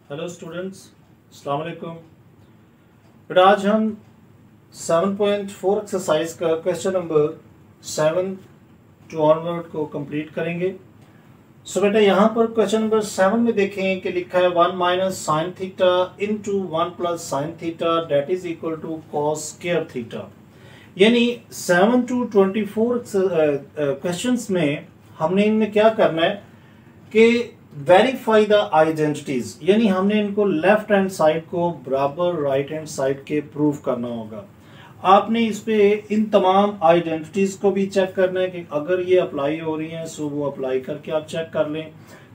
Hello students, अस्सलाम वालेकुम। बेटा आज हम 7.4 एक्सरसाइज का क्वेश्चन नंबर 7 टू ऑनवर्ड को कंप्लीट करेंगे। सो बेटा यहाँ पर क्वेश्चन नंबर 7 में देखें कि लिखा है 1 minus sine theta into 1 plus sine theta that is equal to cos square theta. यानी 7 टू 24 क्वेश्चंस में हमने इनमें क्या करना है कि वेरीफाई द आइडेंटिटीज, यानी हमने इनको लेफ्ट हैंड साइड को बराबर राइट हैंड साइड के प्रूव करना होगा। आपने इस पे इन तमाम आइडेंटिटीज को भी चेक करना है कि अगर ये अप्लाई हो रही हैं सो वो अप्लाई करके आप चेक कर लें।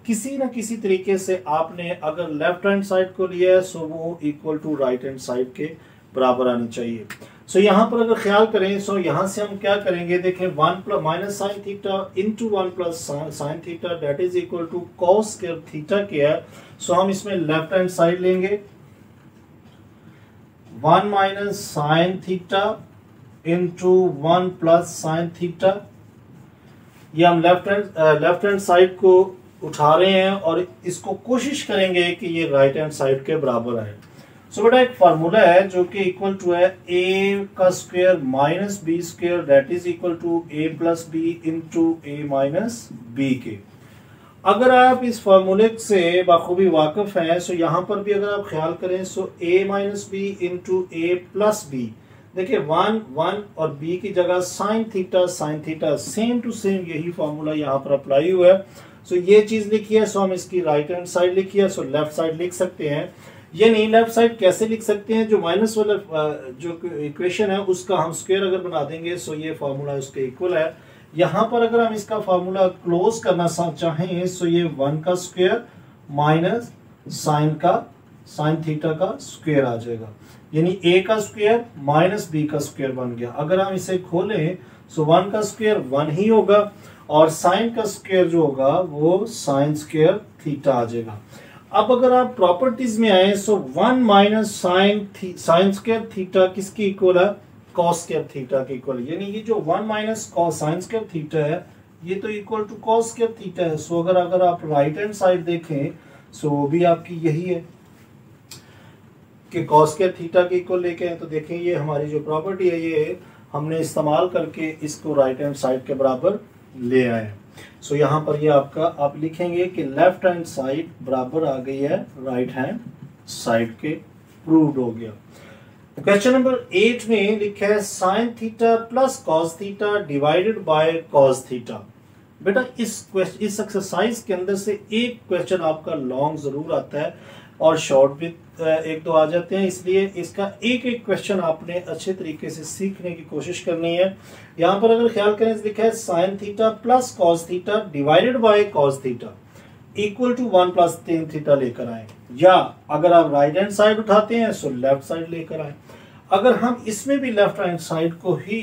किसी ना किसी तरीके से आपने अगर लेफ्ट हैंड साइड को लिया है सो वो equal to right hand side के बराबर आनी चाहिए। सो यहाँ पर अगर ख्याल करें सो यहाँ से हम क्या करेंगे, देखें 1 plus minus sine theta into 1 plus sine theta that is equal to cos square theta क्या है। सो हम इसमें लेफ्ट हैंड साइड लेंगे 1 minus sine theta into 1 plus sine theta. ये हम लेफ्ट हैंड साइड को उठा रहे हैं और इसको कोशिश करेंगे कि ये राइट हैंड साइड के बराबर आए। सो बेटा एक फार्मूला है जो कि इक्वल टू है a का square minus B square that is equal to a plus B into a minus B के। अगर आप इस फार्मूले से बाखूबी वाकिफ हैं सो यहाँ पर भी अगर आप ख्याल करें so a minus B into a plus B, देखिए 1 और b की जगह sine theta same to same यही फार्मूला यहाँ पर अप्लाई हुआ है। सो ये चीज लिखी है, सो हम इसकी राइट हैंड साइड लिखी है, सो लेफ्ट साइड लिख सकते हैं। ये नहीं, लेफ्ट साइड कैसे लिख सकते हैं, जो माइनस वाला जो इक्वेशन है उसका हम स्क्वायर अगर बना देंगे सो ये फार्मूला उसके इक्वल है। यहाँ पर अगर हम इसका फार्मूला क्लोज करना चाहें सो ये 1 का स्क्वायर माइनस साइन थीटा का स्क्वायर आ जाएगा, यानी a का स्क्वायर माइनस b का स्क्वायर बन गया। अगर हम इसे खोलें सो 1 का स्क्वायर 1 ही होगा और साइन का स्क्वायर जो होगा वो साइन स्क्वायर थीटा आ जाएगा। अब अगर आप प्रॉपर्टीज में आए सो 1 माइनस साइन स्क्वायर थीटा किसकी इक्वल है, कॉस स्क्वायर थीटा के इक्वल, यानी ये जो 1 माइनस साइन स्क्वायर थीटा है ये तो equal to cos square theta है। सो अगर आप राइट हैंड साइड देखें सो वो भी आपकी यही है कि कॉस स्क्वायर थीटा के इक्वल लेके हैं। तो देखें ये हमारी जो प्रॉपर्टी है ये हमने इस्तेमाल करके इसको राइट हैंड साइड के बराबर ले आए। सो यहाँ पर ये आपका आप लिखेंगे कि लेफ्ट हैंड साइड बराबर आ गई है राइट हैंड साइड के, प्रूव्ड हो गया। क्वेश्चन नंबर 8 में लिखा है sine theta plus cos theta divided by cos theta. बेटा इस एक्सरसाइज के अंदर से एक क्वेश्चन आपका लॉन्ग जरूर आता है और शॉर्ट भी एक दो आ जाते हैं, इसलिए इसका एक एक क्वेश्चन आपने अच्छे तरीके से सीखने की कोशिश करनी है। यहाँ पर अगर ख्याल करें लिखा है sine theta plus cos theta divided by cos theta equal to 1 plus tan theta लेकर आए, या अगर आप राइट हैंड साइड उठाते हैं सो लेफ्ट साइड लेकर आए। अगर हम इसमें भी लेफ्ट हैंड साइड को ही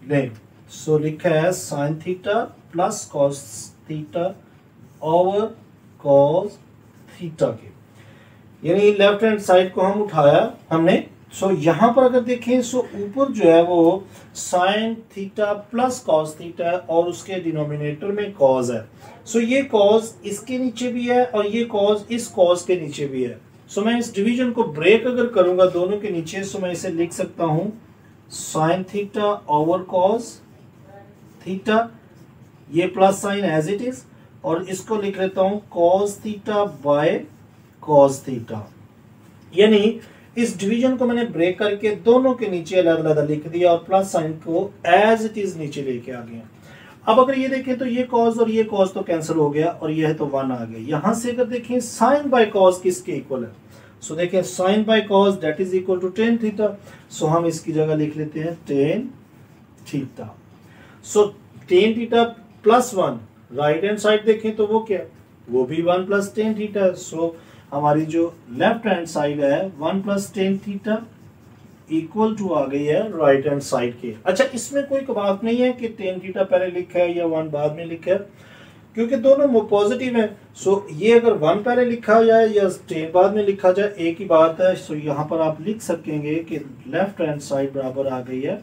लें सो लिखा है sine theta plus cos theta over cos theta के, यानी लेफ्ट हैंड साइड को हम उठाया हमने। सो यहाँ पर अगर देखें सो ऊपर जो है वो sign theta plus cos theta है और उसके डिनोमिनेटर में कॉस है। सो ये कॉस इसके नीचे भी है और ये कॉस इस कॉस के नीचे भी है। सो मैं इस डिवीजन को ब्रेक अगर करूंगा दोनों के नीचे सो मैं इसे लिख सकता हूं sine theta over cos theta, ये plus sine as it is, और इसको लिख लेता हूं cos theta by cos theta. यानी इस डिवीजन को मैंने ब्रेक करके दोनों के नीचे अलग अलग लिख दिया और प्लस साइन को एज इट इज नीचे लेके आ गया। अब अगर ये देखें तो ये कॉस और ये कॉस तो कैंसिल हो गया और ये है तो 1 आ गया। यहां से अगर देखें साइन बाय कॉस किसके इक्वल है, सो देखें sine by cos that is equal to tan theta. So हम इसकी जगह लिख लेते हैं tan theta. So tan theta plus 1, right hand side देखें तो वो क्या, वो भी 1 प्लस टेन थीटा है। सो हमारी जो लेफ्ट हैंड साइड है 1 plus tan theta equal to आ गई है राइट हैंड साइड के। अच्छा इसमें कोई बात नहीं है कि टेन थीटा पहले लिखा है या 1 बाद में लिखा है, क्योंकि दोनों पॉजिटिव है। सो ये अगर 1 पहले लिखा जाए या 10 बाद में लिखा जाए एक ही बात है। सो यहाँ पर आप लिख सकेंगे कि लेफ्ट हैंड साइड बराबर आ गई है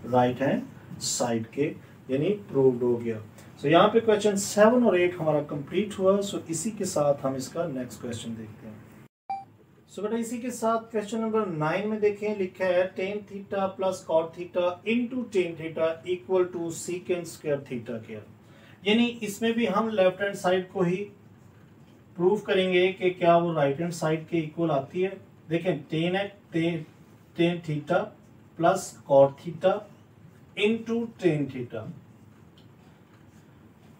राइट हैंड साइड के, यानी प्रूव्ड हो गया। सो यहाँ पे क्वेश्चन 7 और 8 हमारा कंप्लीट हुआ। सो इसी के साथ हम इसका नेक्स्ट क्वेश्चन देखते हैं। सो बेटा इसी के साथ क्वेश्चन नंबर 9 में देखें, लिखा है tan theta plus cot theta into tan theta equal to secant square theta के। यानी इसमें भी हम लेफ्ट हैंड साइड को ही प्रूव करेंगे कि क्या वो राइट हैंड साइड के इक्वल आती है। देखें tan theta plus cot theta into tan theta.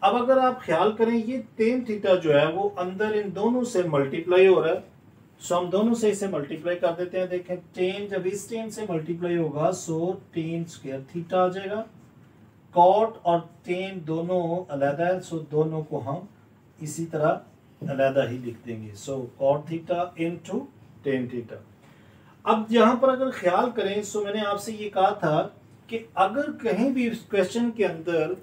अब अगर आप ख्याल करें ये टेन थीटा जो है वो अंदर इन दोनों से मल्टीप्लाई हो रहा है, सो हम दोनों से इसे मल्टीप्लाई कर देते हैं। देखें टेन जब इस टेन से मल्टीप्लाई होगा सो टेन स्क्वायर थीटा आ जाएगा। कॉट और टेन दोनों अलग है, सो दोनों को हम इसी तरह अलग ही लिख देंगे। So cot theta into tan theta. अब यहां पर अगर ख्याल करें, सो मैंने आपसे ये कहा था कि अगर कहीं भी इस क्वेश्चन के अंदर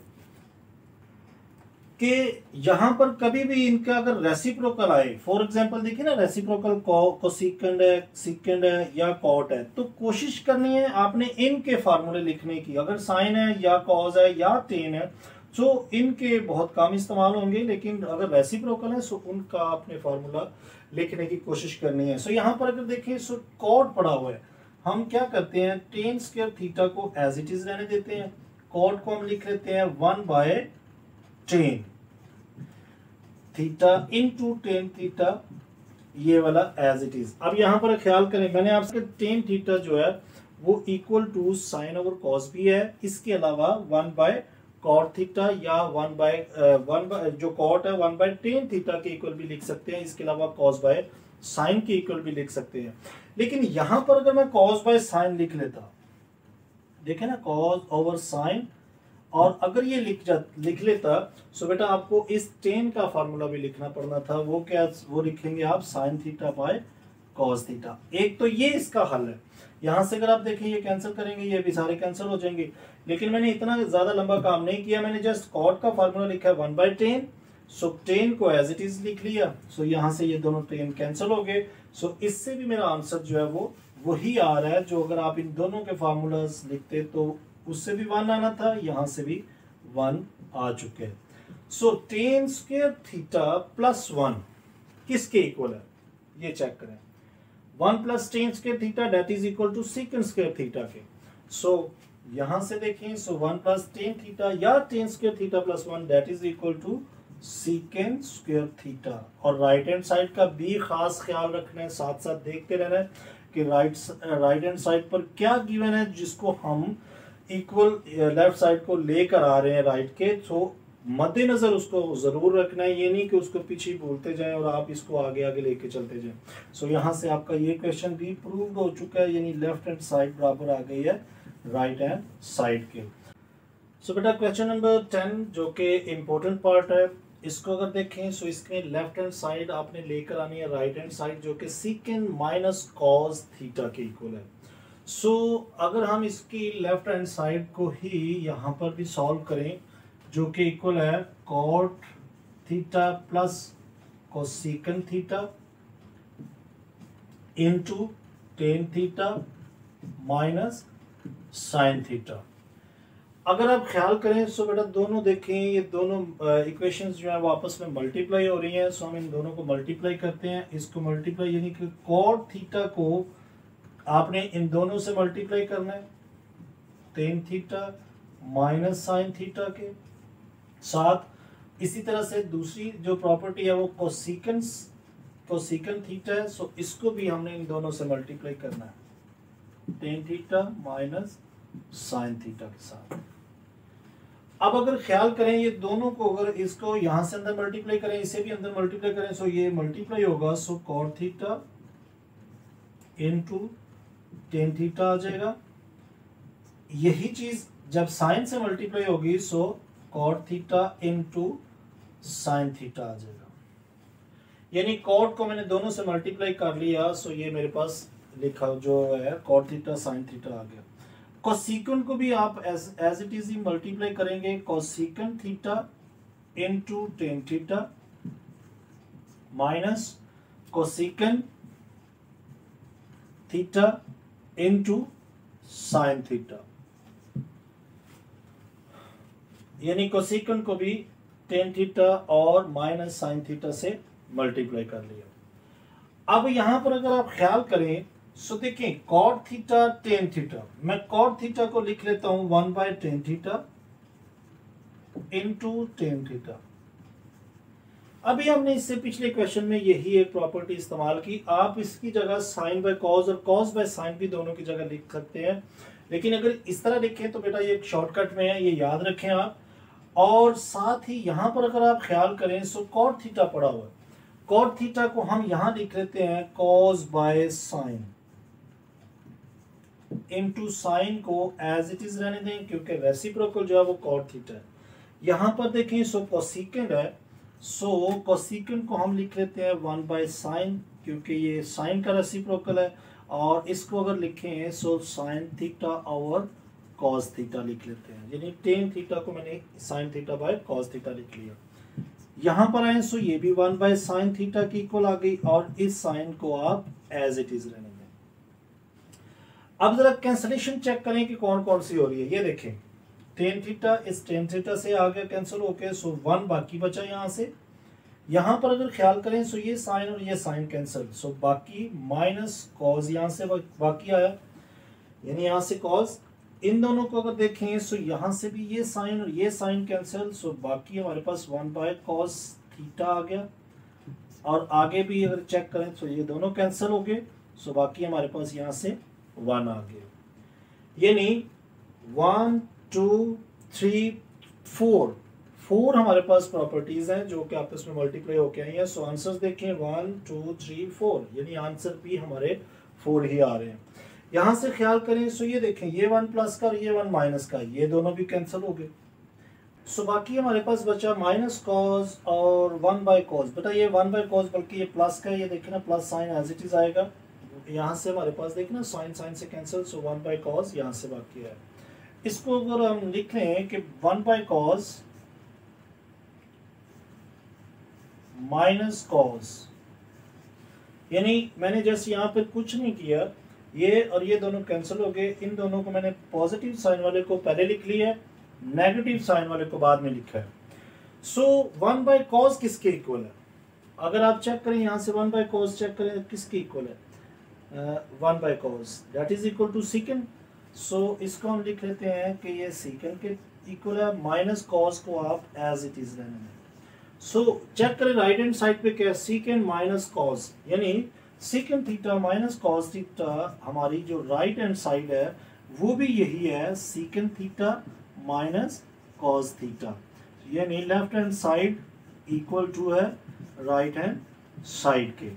कि यहां पर कभी भी इनका अगर रेसिप्रोकल आए, फॉर एग्जांपल देखिए ना रेसिप्रोकल कोसेकेंड है, सेकेंड है या कॉट है, तो कोशिश करनी है आपने इनके फार्मूले लिखने की। अगर साइन है या कॉज है या टेन है तो इनके बहुत कम इस्तेमाल होंगे, लेकिन अगर रेसिप्रोकल है सो उनका आपने फार्मूला लिखने की कोशिश करनी है। सो यहां पर अगर देखें सो कॉट पड़ा हुआ है, हम क्या करते हैं टेन स्क्वायर थीटा को एज इट इज रहने देते हैं, कॉट को हम लिख लेते हैं 1/10 थीटा इंटू टेन थीटा, ये वाला एज इट इज। अब यहां पर ख्याल करें मैंने आपसे टेन थीटा जो है वो equal to sine over cos भी है, इसके अलावा 1/कॉट थीटा या 1 जो कॉट है 1/10 थीटा के इक्वल भी लिख सकते हैं, इसके अलावा कॉस बाय साइन के इक्वल भी लिख सकते हैं। लेकिन यहां पर अगर मैं कॉस बाय साइन लिख लेता, देखे ना कॉस ओवर साइन, और अगर ये लिख लेता सो बेटा आपको इस टेन का फार्मूला भी लिखना पड़ना था। वो क्या, वो लिखेंगे आप sine theta by cos theta. एक तो ये इसका हल है, यहां से अगर आप देखें ये कैंसिल करेंगे, ये भी सारे कैंसिल हो जाएंगे। लेकिन मैंने इतना ज्यादा लंबा काम नहीं किया, मैंने जस्ट कॉट का फार्मूला लिखा है 1/10, सो 10 को एज इट इज लिख लिया। सो यहां से ये दोनों 10 कैंसिल हो गए। सो इससे भी मेरा आंसर जो है वो वही आ रहा है जो अगर आप इन दोनों के फार्मूलाज लिखते तो उससे भी 1 आना था, यहां से भी 1 आ चुके हैं। So tan square theta plus 1 किसके इक्वल है ये चेक करें, 1 plus tan square theta that is equal to second square theta के। सो यहां से देखें, सो 1 प्लस टेन थीटा या tan square theta plus 1 that is equal to second square theta. और राइट हैंड साइड का भी खास ख्याल रखना है, साथ साथ देखते रहना है कि राइट हैंड साइड पर क्या गिवन है जिसको हम इक्वल लेफ्ट साइड को लेकर आ रहे हैं राइट के, तो मद्देनजर उसको जरूर रखना है। ये नहीं कि उसको पीछे भूलते जाएं और आप इसको आगे आगे लेके चलते जाएं। सो यहां से आपका ये क्वेश्चन भी प्रूव हो चुका है, यानी लेफ्ट हैंड साइड बराबर आ गई है राइट हैंड साइड के। सो बेटा क्वेश्चन नंबर 10 जो कि इम्पोर्टेंट पार्ट है, इसको अगर देखें सो इसके लेफ्ट हैंड साइड आपने लेकर आनी है राइट हैंड साइड जो कि सीकेंड माइनस कॉस थीटा के इक्वल है। सो अगर हम इसकी लेफ्ट हैंड साइड को ही यहां पर भी सॉल्व करें जो कि इक्वल है cot theta plus cosecant theta into tan theta minus sine theta. अगर आप ख्याल करें सो बेटा दोनों देखें ये दोनों इक्वेशंस जो है वो आपस में मल्टीप्लाई हो रही हैं। सो हम इन दोनों को मल्टीप्लाई करते हैं, इसको मल्टीप्लाई यानी कि कॉट थीटा को आपने इन दोनों से मल्टीप्लाई करना है tan theta minus sine theta के साथ। इसी तरह से दूसरी जो प्रॉपर्टी है वो कोसेकंड थीटा है, सो इसको भी हमने इन दोनों से मल्टीप्लाई करना है tan theta minus sine theta के साथ। अब अगर ख्याल करें ये दोनों को अगर इसको यहां से अंदर मल्टीप्लाई करें, इसे भी अंदर मल्टीप्लाई करें, सो ये मल्टीप्लाई होगा, so cot theta into tan theta आ जाएगा। यही चीज जब साइन से मल्टीप्लाई होगी so cot theta into sine theta आ जाएगा। यानी कॉट को मैंने दोनों से मल्टीप्लाई कर लिया, सो ये मेरे पास लिखा जो है कॉट थीटा साइन थीटा आ गया। कोसेकंड को भी आप एज इट इज ही मल्टीप्लाई करेंगे, cosecant theta into tan theta minus cosecant theta into sine theta. यानी कोसेकंड को भी टेन थीटा और माइनस साइन थीटा से मल्टीप्लाई कर लिया। अब यहां पर अगर आप ख्याल करें सो देखें कॉट थीटा टेन थीटा, मैं कॉट थीटा को लिख लेता हूं 1/tan theta into tan theta. अभी हमने इससे पिछले क्वेश्चन में यही एक प्रॉपर्टी इस्तेमाल की, आप इसकी जगह साइन बाय कॉस और कॉस बाय साइन भी दोनों की जगह लिख सकते हैं, लेकिन अगर इस तरह लिखें तो बेटा ये एक शॉर्टकट में है, ये याद रखें आप। और साथ ही यहां पर अगर आप ख्याल करें सो कॉट थीटा पड़ा हुआ है, कॉट थीटा को हम यहां लिख लेते हैं cos by sine into sine को एज इट इज रहने दें क्योंकि रेसिप्रोकल जो है वो कॉट थीटा है। यहां पर देखें सो कोसेकेंड है, सो कोसेकेंड को हम लिख लेते हैं 1/sin क्योंकि ये साइन का रेसिप्रोकल है, और इसको अगर लिखें so sine theta over cos theta लिख लेते हैं, यानी टेन थीटा को मैंने sine theta by cos theta लिख लिया। यहां पर आए सो ये भी 1/sin थीटा की इक्वल आ गई, और इस साइन को आप एज इट इज रहने दें। अब जरा कैंसलेशन चेक करें कि कौन कौन सी हो रही है। ये देखें टेन थीटा इस टेन थीटा से आ गया कैंसिल होके, सो 1 बाकी बचा यहां से। यहां पर अगर ख्याल करें सो ये साइन और ये साइन कैंसिल, सो बाकी माइनस कॉस यहां से बाकी आया, यानी यहां से कॉस। इन दोनों को अगर देखें सो यहां से भी ये साइन और ये साइन कैंसिल, सो बाकी हमारे पास 1/cos थीटा आ गया, और आगे भी अगर चेक करें तो ये दोनों कैंसिल हो गए, सो बाकी हमारे पास यहां से 1 आ गया। यानी 1 2 3 4 हमारे पास प्रॉपर्टीज हैं जो कि आपस में मल्टीप्लाई होके आई हैं। सो आंसर्स देखें 1 2 3 4, यानी आंसर भी हमारे 4 ही आ रहे हैं। यहां से ख्याल करें सो ये देखें ये 1 प्लस का और ये 1 माइनस का, ये दोनों भी कैंसिल हो गए। सो बाकी हमारे पास बचा माइनस कॉस और 1/cos। बेटा ये 1/cos बल्कि ये प्लस का, ये देखें ना plus sine as it is आएगा, यहां से हमारे पास देखें ना साइन साइन से कैंसिल, सो 1/cos यहां से बाकी है। इसको अगर हम लिख लें कि 1/cos माइनस कॉस, यानी मैंने जैसे यहां पर कुछ नहीं किया, ये और ये दोनों कैंसिल हो गए, इन दोनों को मैंने पॉजिटिव साइन वाले को पहले लिख लिया है, नेगेटिव साइन वाले को बाद में लिखा है। सो 1/cos किसके इक्वल है? अगर आप चेक करें यहां से 1/cos चेक करें किसके इक्वल है, 1/cos that is equal to secant. So इसको हम लिख लेते हैं कि ये सीकेंड के इक्वल है, माइनस कॉस को आप एज इट इज रहने दें। सो चेक करें राइट हैंड साइड पे क्या है, सीकेंड माइनस कॉस, यानी सीकेंड थीटा माइनस कॉस थीटा, हमारी जो राइट हैंड साइड है वो भी यही है, secant theta minus cos theta, यानी left hand side equal to है राइट हैंड साइड के।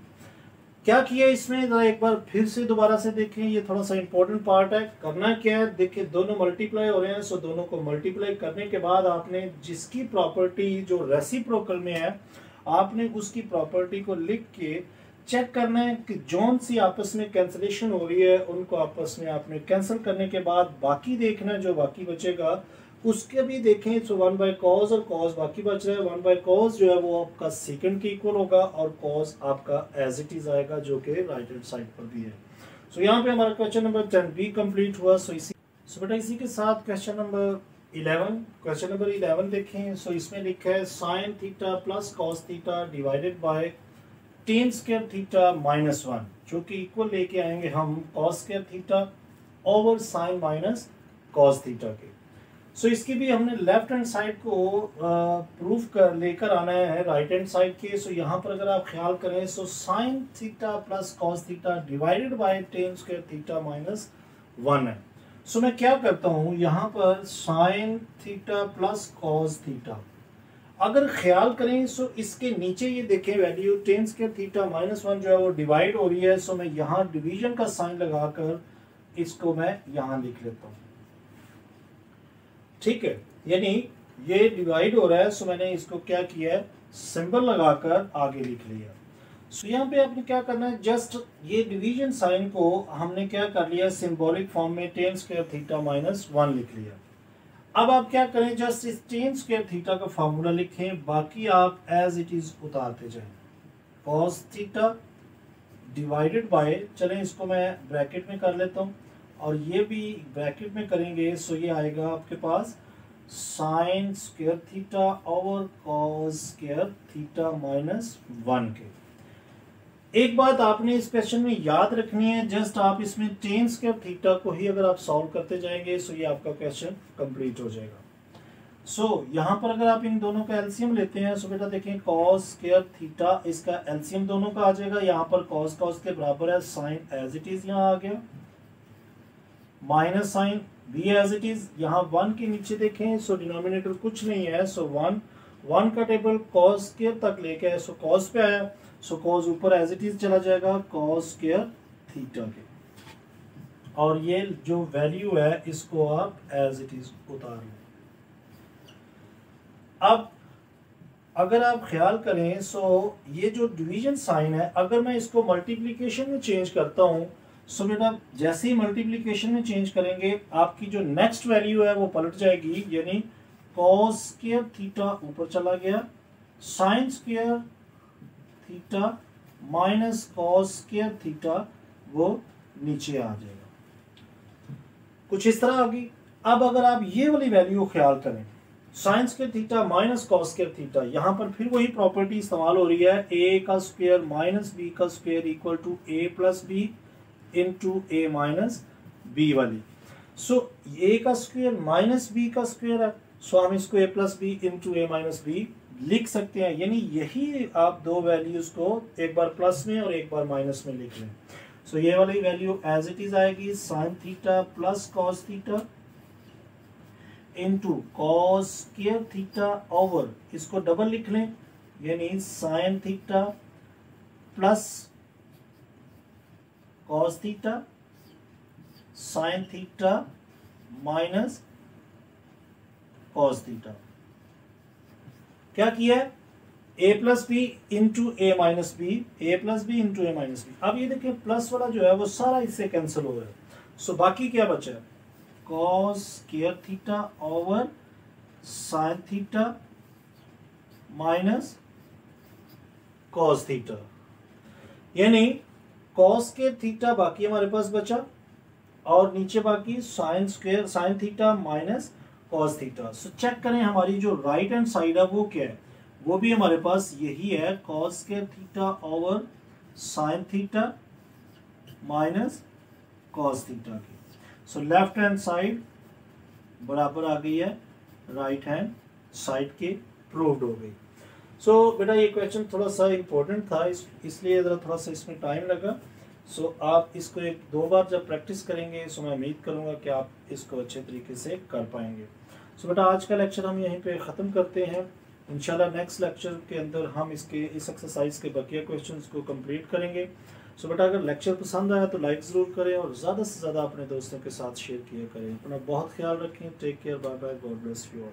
क्या किया इसमें जरा एक बार फिर से दोबारा से देखें, ये थोड़ा सा इंपॉर्टेंट पार्ट है। करना क्या है, देखिए दोनों मल्टीप्लाई हो रहे हैं, सो दोनों को मल्टीप्लाई करने के बाद आपने जिसकी प्रॉपर्टी जो रेसिप्रोकल में है आपने उसकी प्रॉपर्टी को लिख के चेक करना है कि जौन सी आपस में कैंसिलेशन हो रही है उनको आपस में आपने कैंसिल करने के बाद बाकी देखना है, जो बाकी बचेगा उसके भी देखें। सो 1/cos और cos बाकी बच रहा है, 1/cos जो है वो आपका सेकंड के इक्वल होगा और cos आपका एज इट इज आएगा जो कि राइट हैंड साइड पर भी है। सो यहाँ पे हमारा क्वेश्चन नंबर 10 भी कंप्लीट हुआ। सो बेटा इसी के साथ क्वेश्चन नंबर 11 देखें। सो इसमें लिखा है sine theta plus cos theta divided by tan square theta minus 1, जो कि इक्वल लेके आएंगे हम cos square theta over sine minus cos theta के। सो इसकी भी हमने लेफ्ट हैंड साइड को प्रूफ कर लेकर आना है राइट हैंड साइड के। सो यहाँ पर अगर आप ख्याल करें so sine theta plus cos theta divided by tan square theta minus 1 है। सो मैं क्या करता हूँ यहाँ पर sign theta plus cos theta, अगर ख्याल करें सो इसके नीचे ये देखें value ten square theta minus 1 जो है वो डिवाइड हो रही है। सो मैं यहाँ डिवीजन का साइन लगाकर इसको मैं यहाँ लिख लेता हूँ, ठीक है, यानी ये डिवाइड हो रहा है। सो मैंने इसको क्या किया है सिंबल लगाकर आगे लिख लिया। सो यहाँ पे आपने क्या करना है, जस्ट ये डिवीजन साइन को हमने क्या कर लिया सिंबॉलिक फॉर्म में टेन स्क्वायर थीटा माइनस 1 लिख लिया। अब आप क्या करें, जस्ट इस टेन स्क्वायर थीटा का फॉर्मूला लिखें, बाकी आप एज इट इज उतारते जाएं। कॉस थीटा डिवाइडेड बाय, चलें इसको मैं ब्रैकेट में कर लेता हूँ और ये भी ब्रैकेट में करेंगे। सो ये आएगा आपके पास sine square theta over cos square theta minus 1 के। एक बात आपने इस क्वेश्चन में याद रखनी है, जस्ट आप इसमें tan स्क्वायर थीटा को ही अगर आप सॉल्व करते जाएंगे सो ये आपका क्वेश्चन कंप्लीट हो जाएगा। सो यहाँ पर अगर आप इन दोनों का एलसीएम लेते हैं सो बेटा देखें cos स्क्वायर थीटा, इसका एलसीएम दोनों का आ जाएगा। यहाँ पर cos के बराबर है, साइन एज इट इज यहाँ आ गया, माइनस साइन भी एज इट इज। यहाँ 1 के नीचे देखें सो डिनोमिनेटर कुछ नहीं है, सो 1 का टेबल cos स्क्वायर तक लेके आए सो cos पे आया, सो cos ऊपर एज इट इज चला जाएगा cos स्क्वायर थीटा के, और ये जो वैल्यू है इसको आप एज इट इज उतार लें। अब अगर आप ख्याल करें सो ये जो डिवीजन साइन है अगर मैं इसको मल्टीप्लिकेशन में चेंज करता हूं सो बेटा जैसे ही मल्टीप्लिकेशन में चेंज करेंगे आपकी जो नेक्स्ट वैल्यू है वो पलट जाएगी, यानी cos स्क्वायर थीटा ऊपर चला गया, sign square theta minus cos square theta वो नीचे आ जाएगा, कुछ इस तरह आ गई। अब अगर आप ये वाली वैल्यू ख्याल करें sign square theta minus cos square theta, यहां पर फिर वही प्रॉपर्टी इस्तेमाल हो रही है, a का स्क्वायर माइनस b का square equal to a plus B into a minus B वाली। सो a का स्क्वायर माइनस b का स्क्वायर है, सो हम इसको a plus B into a minus B लिख सकते हैं, यानी यही आप दो वैल्यूज को एक बार प्लस में और एक बार माइनस में लिख लें। सो ये वाली वैल्यू एज इट इज आएगी sine theta plus cos theta into cos square theta over, इसको डबल लिख लें, यानी sine theta plus cos theta sine theta minus cos theta. क्या किया है, a plus B into A minus B, A plus B into A minus B. अब ये देखिए प्लस वाला जो है वो सारा इससे कैंसिल हो गया, सो बाकी क्या बचा है cos square theta over sine theta minus cos theta, यानी cos के थीटा बाकी हमारे पास बचा और नीचे बाकी sine square sine theta minus cos theta. So check करें हमारी जो राइट हैंड साइड है वो क्या है, वो भी हमारे पास यही है cos square theta over sine theta minus cos theta की। सो लेफ्ट हैंड साइड बराबर आ गई है राइट हैंड साइड के, प्रूव्ड हो गई। सो बेटा ये क्वेश्चन थोड़ा सा इम्पोर्टेंट था, इसलिए ज़रा थोड़ा सा इसमें टाइम लगा। सो आप इसको एक दो बार जब प्रैक्टिस करेंगे सो मैं उम्मीद करूंगा कि आप इसको अच्छे तरीके से कर पाएंगे। सो बेटा आज का लेक्चर हम यहीं पे ख़त्म करते हैं, इंशाल्लाह नेक्स्ट लेक्चर के अंदर हम इस एक्सरसाइज के बकिया क्वेश्चंस को कंप्लीट करेंगे। सो बेटा अगर लेक्चर पसंद आया तो लाइक ज़रूर करें और ज़्यादा से ज़्यादा अपने दोस्तों के साथ शेयर किया करें। अपना बहुत ख्याल रखें, take care, bye bye, God bless you all.